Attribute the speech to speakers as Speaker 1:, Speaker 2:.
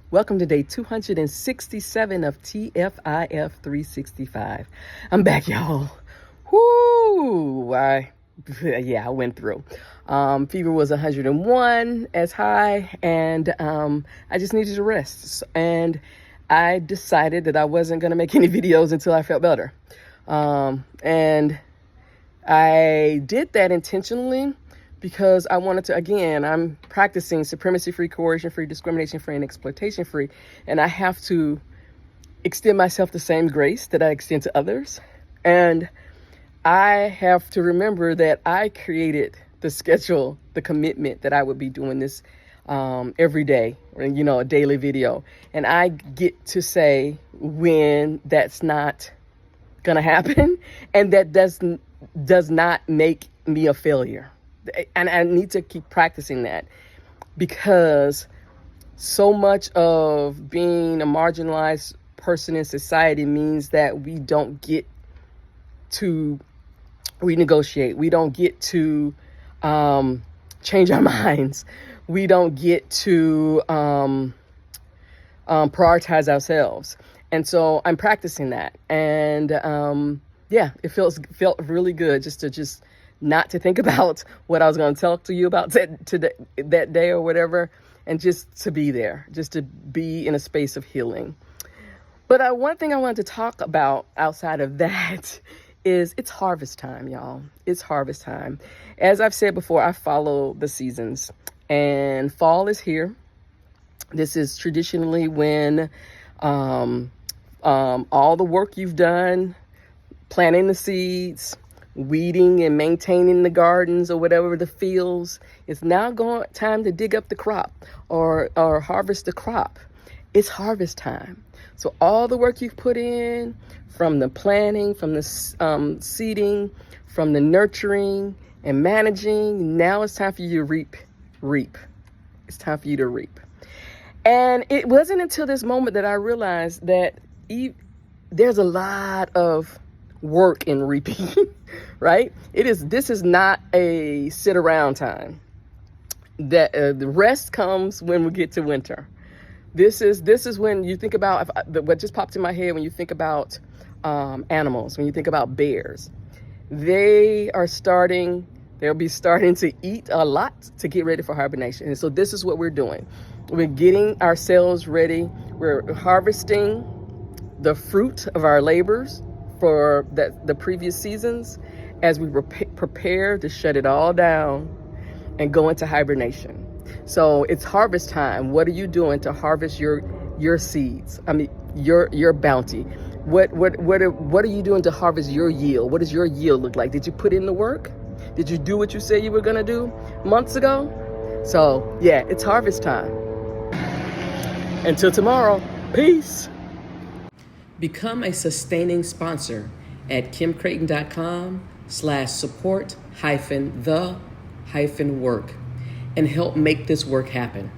Speaker 1: Welcome to day 267 of TFIF 365. I'm back, y'all. Whoo! I went through. Fever was 101 as high, and I just needed to rest. And I decided that I wasn't going to make any videos until I felt better. And I did that intentionally because I wanted to, again, I'm practicing supremacy-free, coercion-free, discrimination-free, and exploitation-free. And I have to extend myself the same grace that I extend to others. And I have to remember that I created the schedule, the commitment that I would be doing this every day, a daily video. And I get to say when that's not going to happen, and that does not make me a failure. And I need to keep practicing that, because so much of being a marginalized person in society means that we don't get to renegotiate. We don't get to change our minds. We don't get to prioritize ourselves. And so I'm practicing that. And it felt really good just not to think about what I was going to talk to you about that day or whatever, and just to be there, just to be in a space of healing. But one thing I wanted to talk about outside of that is it's harvest time, y'all. It's harvest time. As I've said before, I follow the seasons, and fall is here. This is traditionally when all the work you've done, planting the seeds, weeding and maintaining the gardens or whatever the fields, it's now time to dig up the crop or harvest the crop. It's harvest time. So all the work you've put in, from the planting, from the seeding, from the nurturing and managing, now it's time for you to reap. It's time for you to reap. And it wasn't until this moment that I realized that there's a lot of work in reaping, right? This is not a sit around time. That the rest comes when we get to winter. This is when you think about what just popped in my head when you think about animals, when you think about bears. They'll be starting to eat a lot to get ready for hibernation. And so this is what we're doing. We're getting ourselves ready. We're harvesting the fruit of our labors for the previous seasons as we prepare to shut it all down and go into hibernation. So it's harvest time. What are you doing to harvest your seeds? I mean, your bounty. What are you doing to harvest your yield? What does your yield look like? Did you put in the work? Did you do what you said you were going to do months ago? So yeah, it's harvest time. Until tomorrow, peace. Become a sustaining sponsor at kimcreighton.com/support-the-work and help make this work happen.